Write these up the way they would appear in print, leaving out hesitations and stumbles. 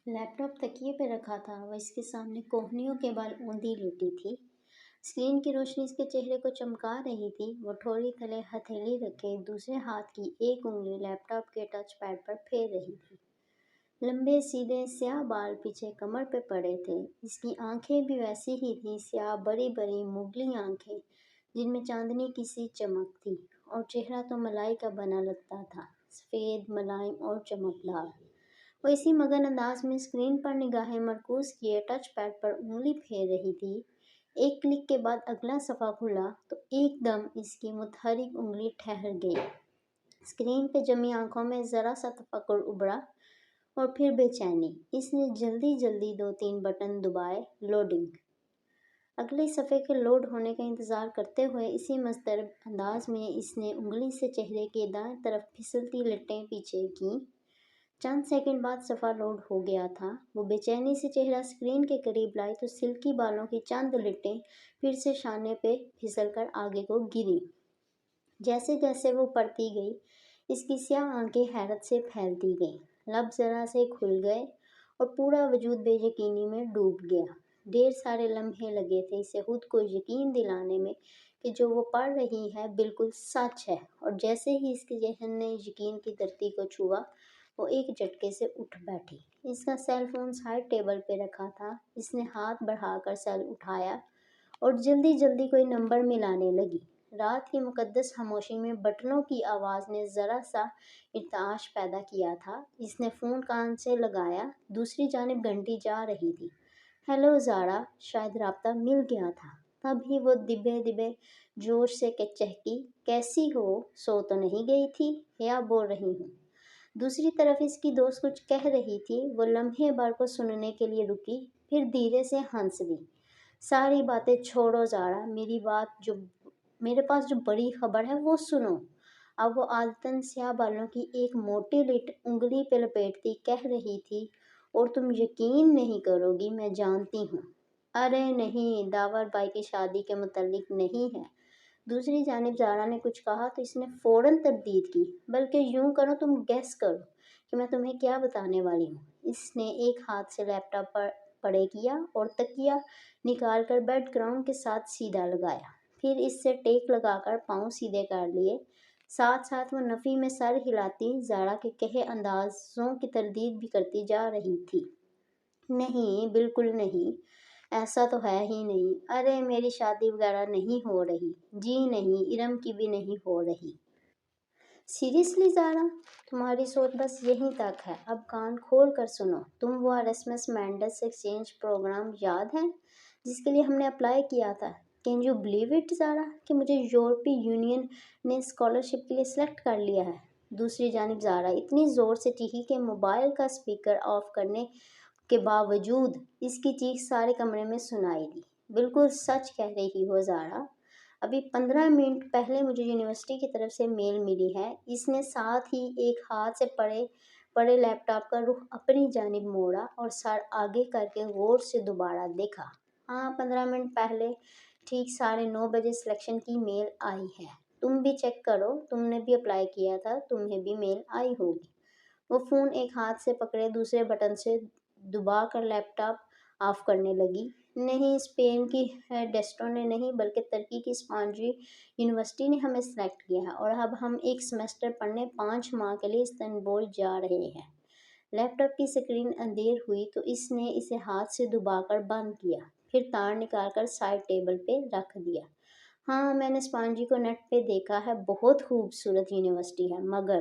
لیپ top تکیے پہ رکھا تھا، وہ اس کے سامنے کوہنیوں کے بال اوندھی لیٹی تھی۔ اسکرین کی روشنی اس کے چہرے کو چمکا رہی تھی۔ وہ ٹھوڑی تلے ہتھیلی رکھے دوسرے ہاتھ کی ایک انگلی لیپ ٹاپ کے ٹچ پیڈ پر پھیر رہی تھی۔ لمبے سیدھے سیاہ بال پیچھے کمر پہ پڑے تھے۔ اس کی آنکھیں بھی ویسی ہی تھیں، سیاہ بڑی بڑی مغلی آنکھیں جن میں چاندنی کی سی چمک تھی، اور چہرہ تو ملائی کا بنا لگتا تھا، سفید ملائم اور چمکدار۔ وہ اسی مگن انداز میں اسکرین پر نگاہیں مرکوز کیے ٹچ پیڈ پر انگلی پھیر رہی تھی۔ ایک کلک کے بعد اگلا صفحہ کھلا تو ایک دم اس کی متحرک انگلی ٹھہر گئی۔ اسکرین پہ جمی آنکھوں میں ذرا سا تفکر ابھرا اور پھر بے چینی۔ اس نے جلدی جلدی 2-3 بٹن دبائے۔ لوڈنگ۔ اگلے صفحے کے لوڈ ہونے کا انتظار کرتے ہوئے اسی مضطرب انداز میں اس نے انگلی سے چہرے کی دائیں طرف پھسلتی لٹیں پیچھے کیں۔ چند سیکنڈ بعد صفحہ لوڈ ہو گیا تھا۔ وہ بے چینی سے چہرہ اسکرین کے قریب لائی تو سلکی بالوں کی چند لٹیں پھر سے شانے پہ پھسل کر آگے کو گریں۔ جیسے جیسے وہ پڑھتی گئی، اس کی سیاہ آنکھیں حیرت سے پھیلتی گئیں، لب ذرا سے کھل گئے اور پورا وجود بے یقینی میں ڈوب گیا۔ ڈھیر سارے لمحے لگے تھے اسے خود کو یقین دلانے میں کہ جو وہ پڑھ رہی ہے بالکل سچ ہے، اور جیسے ہی اس کے ذہن نے یقین کی دھرتی کو چھوا، وہ ایک جھٹکے سے اٹھ بیٹھی۔ اس کا سیل فون سائیڈ ٹیبل پہ رکھا تھا۔ اس نے ہاتھ بڑھا کر سیل اٹھایا اور جلدی جلدی کوئی نمبر ملانے لگی۔ رات کی مقدس خاموشی میں بٹنوں کی آواز نے ذرا سا ارتعاش پیدا کیا تھا۔ اس نے فون کان سے لگایا۔ دوسری جانب گھنٹی جا رہی تھی۔ ہیلو زارا، شاید رابطہ مل گیا تھا۔ تب ہی وہ دبے دبے جوش سے چہکی، کیسی ہو؟ سو تو نہیں گئی تھی؟ یا بول رہی ہوں۔ دوسری طرف اس کی دوست کچھ کہہ رہی تھی۔ وہ لمحے بھر کو سننے کے لیے رکی، پھر دھیرے سے ہنس دی۔ ساری باتیں چھوڑو زارا، میرے پاس جو بڑی خبر ہے وہ سنو۔ اب وہ عادتاً سیاہ بالوں کی ایک موٹی لٹ انگلی پہ لپیٹتی کہہ رہی تھی، اور تم یقین نہیں کرو گی، میں جانتی ہوں۔ ارے نہیں، داور بھائی کی شادی کے متعلق نہیں ہے۔ دوسری جانب زارا نے کچھ کہا تو اس نے فوراً تردید کی، بلکہ یوں کرو تم گیس کرو کہ میں تمہیں کیا بتانے والی ہوں۔ اس نے ایک ہاتھ سے لیپ ٹاپ پر پڑے کیا اور تکیہ نکال کر بیک گراؤنڈ کے ساتھ سیدھا لگایا، پھر اس سے ٹیک لگا کر پاؤں سیدھے کر لیے۔ ساتھ ساتھ وہ نفی میں سر ہلاتی زارا کے کہے اندازوں کی تردید بھی کرتی جا رہی تھی۔ نہیں، بالکل نہیں، ایسا تو ہے ہی نہیں۔ ارے میری شادی وغیرہ نہیں ہو رہی، جی نہیں، ارم کی بھی نہیں ہو رہی۔ سیریسلی زارا، تمہاری سوچ بس یہیں تک ہے؟ اب کان کھول کر سنو، تم وہ اراسمس مینڈس ایکسچینج پروگرام یاد ہے جس کے لیے ہم نے اپلائی کیا تھا؟ کین یو بلیو اٹ زارا کہ مجھے یورپی یونین نے اسکالرشپ کے لیے سلیکٹ کر لیا ہے؟ دوسری جانب زارا اتنی زور سے چیخی کہ موبائل کا اسپیکر آف کرنے کے باوجود اس کی چیخ سارے کمرے میں سنائی دی۔ بالکل سچ کہہ رہی ہو زارا، ابھی 15 منٹ پہلے مجھے یونیورسٹی کی طرف سے میل ملی ہے۔ اس نے ساتھ ہی ایک ہاتھ سے پڑے لیپ ٹاپ کا رخ اپنی جانب موڑا اور سر آگے کر کے غور سے دوبارہ دیکھا۔ ہاں، 15 منٹ پہلے ٹھیک 9:30 بجے سلیکشن کی میل آئی ہے۔ تم بھی چیک کرو، تم نے بھی اپلائی کیا تھا، تمہیں بھی میل آئی ہوگی۔ وہ فون ایک ہاتھ سے پکڑے دوسرے بٹن سے دبا کر لیپ ٹاپ آف کرنے لگی۔ نہیں، اسپین کی ڈیسٹو نے نہیں، بلکہ ترکی کی اسپانجی یونیورسٹی نے ہمیں سلیکٹ کیا ہے، اور اب ہم ایک سیمسٹر پڑھنے 5 ماہ کے لیے استنبول جا رہے ہیں۔ لیپ ٹاپ کی اسکرین اندھیر ہوئی تو اس نے اسے ہاتھ سے دبا کر بند کیا، پھر تار نکال کر سائیڈ ٹیبل پہ رکھ دیا۔ ہاں، میں نے اسپانجی کو نیٹ پہ دیکھا ہے، بہت خوبصورت یونیورسٹی ہے، مگر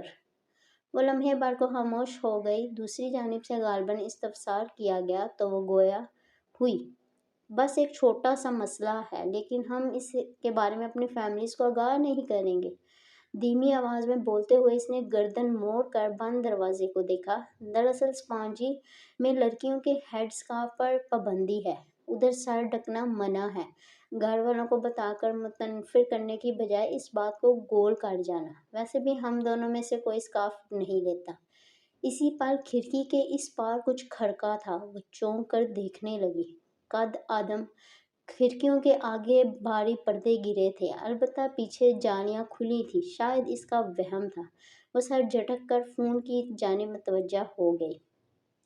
وہ لمحے بھر کو خاموش ہو گئی۔ دوسری جانب سے غالباً استفسار کیا گیا تو وہ گویا ہوئی، بس ایک چھوٹا سا مسئلہ ہے، لیکن ہم اس کے بارے میں اپنی فیملیز کو آگاہ نہیں کریں گے۔ دھیمی آواز میں بولتے ہوئے اس نے گردن موڑ کر بند دروازے کو دیکھا۔ دراصل اسپانجی میں لڑکیوں کے ہیڈ اسکارف پر پابندی ہے، ادھر سر ڈھکنا منع ہے۔ گھر والوں کو بتا کر متنفر کرنے کی بجائے اس بات کو گول کر جانا۔ ویسے بھی ہم دونوں میں سے کوئی اسکارف نہیں لیتا۔ اسی پل کھڑکی کے اس پار کچھ کھڑکا تھا۔ وہ چونک کر دیکھنے لگی۔ قد آدم کھڑکیوں کے آگے بھاری پردے گرے تھے، البتہ پیچھے جالیاں کھلی تھیں۔ شاید اس کا وہم تھا۔ وہ سر جھٹک کر فون کی جانب متوجہ ہو گئی۔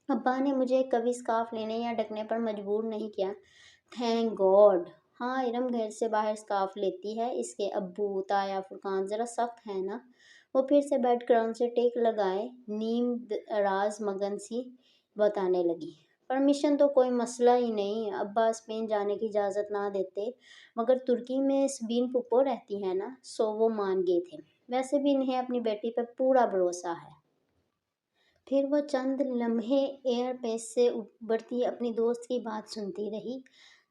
ابا نے مجھے کبھی اسکارف لینے یا ڈھکنے پر مجبور نہیں کیا، تھینک گاڈ۔ ہاں، ارم گھر سے باہر اسکارف لیتی ہے، اس کے ابو تایا فرقان ذرا سخت ہیں نا۔ وہ پھر سے بیڈ گراؤنڈ سے ٹیک لگائے نیم راز مگن سی بتانے لگی۔ پرمیشن تو کوئی مسئلہ ہی نہیں، ابا اسپین جانے کی اجازت نہ دیتے، مگر ترکی میں سبین پھپھو رہتی ہے نا، سو وہ مان گئے تھے۔ ویسے بھی انہیں اپنی بیٹی پر پورا بھروسہ ہے۔ پھر وہ چند لمحے ایئر پیس سے ابھرتی اپنی دوست کی بات سنتی رہی۔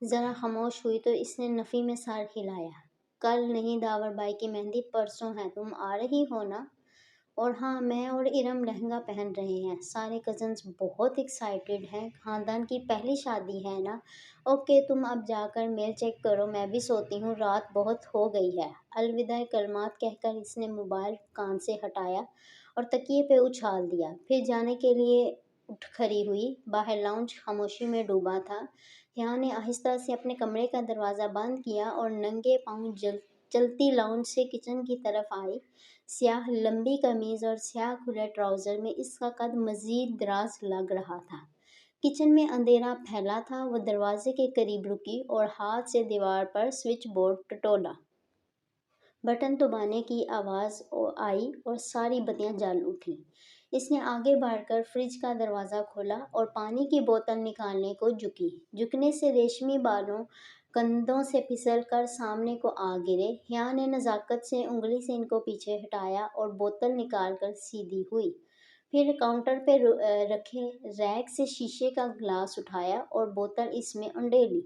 ذرا خاموش ہوئی تو اس نے نفی میں سر ہلایا۔ کل نہیں داور بائی کی مہندی، پرسوں ہے، تم آ رہی ہو نا؟ اور ہاں، میں اور ارم لہنگا پہن رہے ہیں، سارے کزنز بہت ایکسائٹیڈ ہیں، خاندان کی پہلی شادی ہے نا۔ اوکے، تم اب جا کر میل چیک کرو، میں بھی سوتی ہوں، رات بہت ہو گئی ہے۔ الوداع کلمات کہہ کر اس نے موبائل کان سے ہٹایا اور تکیے پہ اچھال دیا، پھر جانے کے لیے اٹھ کھڑی ہوئی۔ باہر لاؤنج خاموشی میں ڈوبا تھا۔ حیا نے آہستہ سے اپنے کمرے کا دروازہ بند کیا اور ننگے پاؤں چلتی لاؤنج سے کچن کی طرف آئی۔ سیاہ لمبی قمیض اور سیاہ کھلے ٹراؤزر میں اس کا قد مزید دراز لگ رہا تھا۔ کچن میں اندھیرا پھیلا تھا۔ وہ دروازے کے قریب رکی اور ہاتھ سے دیوار پر سوئچ بورڈ ٹٹولا۔ بٹن دبانے کی آواز آئی اور ساری بتیاں جل اٹھیں۔ اس نے آگے بڑھ کر فریج کا دروازہ کھولا اور پانی کی بوتل نکالنے کو جھکی۔ جھکنے سے ریشمی بالوں کندھوں سے پھسل کر سامنے کو آ گرے۔ حیا نے نزاکت سے انگلی سے ان کو پیچھے ہٹایا اور بوتل نکال کر سیدھی ہوئی۔ پھر کاؤنٹر پہ رکھے ریک سے شیشے کا گلاس اٹھایا اور بوتل اس میں انڈیلی۔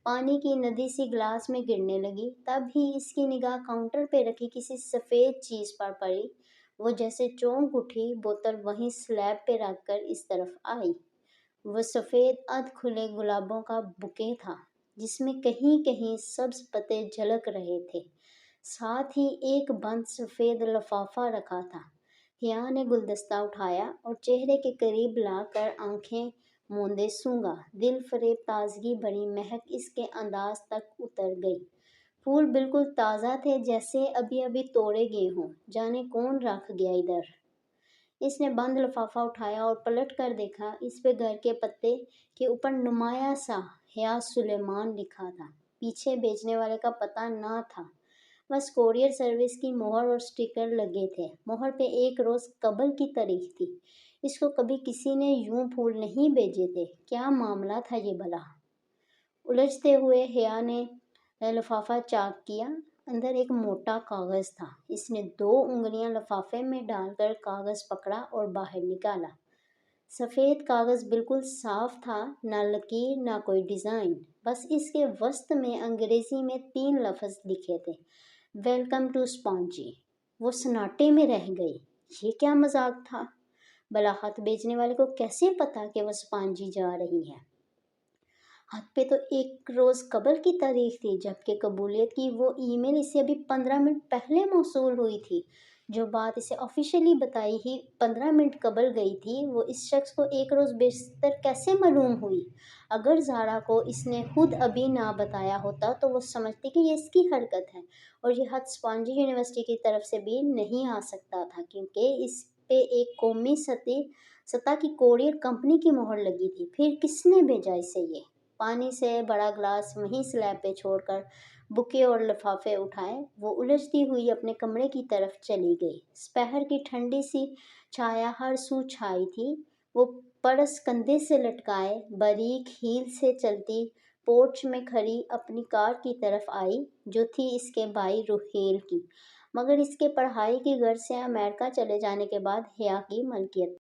پانی کی ندی سی گلاس میں گرنے لگی۔ تب ہی اس کی نگاہ کاؤنٹر پہ رکھی کسی سفید چیز پر پڑی۔ وہ جیسے چونک اٹھی، بوتل وہیں سلیب پہ رکھ کر اس طرف آئی۔ وہ سفید ادھ کھلے گلابوں کا بوکے تھا، جس میں کہیں کہیں سبز پتے جھلک رہے تھے، ساتھ ہی ایک بند سفید لفافہ رکھا تھا۔ حیا نے گلدستہ اٹھایا اور چہرے کے قریب لا کر آنکھیں موندے سونگھا۔ دل فریب تازگی بھری مہک اس کے انداز تک اتر گئی۔ پھول بالکل تازہ تھے، جیسے ابھی ابھی توڑے گئے ہوں۔ جانے کون رکھ گیا ادھر؟ اس نے بند لفافہ اٹھایا اور پلٹ کر دیکھا۔ اس پہ گھر کے پتے کے اوپر نمایاں سا حیا سلیمان لکھا تھا۔ پیچھے بھیجنے والے کا پتہ نہ تھا، بس کوریئر سروس کی مہر اور سٹیکر لگے تھے۔ مہر پہ 1 روز قبل کی تاریخ تھی۔ اس کو کبھی کسی نے یوں پھول نہیں بھیجے تھے۔ کیا معاملہ تھا یہ بھلا؟ الجھتے ہوئے حیا نے لفافہ چاک کیا۔ اندر ایک موٹا کاغذ تھا۔ اس نے 2 انگلیاں لفافے میں ڈال کر کاغذ پکڑا اور باہر نکالا۔ سفید کاغذ بالکل صاف تھا، نہ لکیر نہ کوئی ڈیزائن، بس اس کے وسط میں انگریزی میں 3 لفظ لکھے تھے، ویلکم ٹو اسپانجی۔ وہ سناٹے میں رہ گئی۔ یہ کیا مذاق تھا؟ بھلا خط بھیجنے والے کو کیسے پتا کہ وہ اسپانجی جا رہی ہے؟ خط پہ تو 1 روز قبل کی تاریخ تھی، جبکہ قبولیت کی وہ ای میل اسے ابھی 15 منٹ پہلے موصول ہوئی تھی۔ جو بات اسے آفیشلی بتائی ہی 15 منٹ قبل گئی تھی، وہ اس شخص کو 1 روز بیشتر کیسے معلوم ہوئی؟ اگر زارا کو اس نے خود ابھی نہ بتایا ہوتا تو وہ سمجھتی کہ یہ اس کی حرکت ہے، اور یہ خط اسپانجی یونیورسٹی کی طرف سے بھی نہیں آ سکتا تھا، کیونکہ اس پہ ایک قومی سطح کی کوریئر کمپنی کی مہر لگی تھی۔ پھر کس نے بھیجا اسے یہ؟ پانی سے بڑا گلاس وہیں سلیب پہ چھوڑ کر بوکے اور لفافے اٹھائے وہ الجھتی ہوئی اپنے کمرے کی طرف چلی گئی۔ سپہر کی ٹھنڈی سی چھایا ہر سو چھائی تھی۔ وہ پرس کندھے سے لٹکائے باریک ہیل سے چلتی پورچ میں کھڑی اپنی کار کی طرف آئی، جو تھی اس کے بھائی روحیل کی، مگر اس کے پڑھائی کی غرض سے امریکہ چلے جانے کے بعد حیا کی ملکیت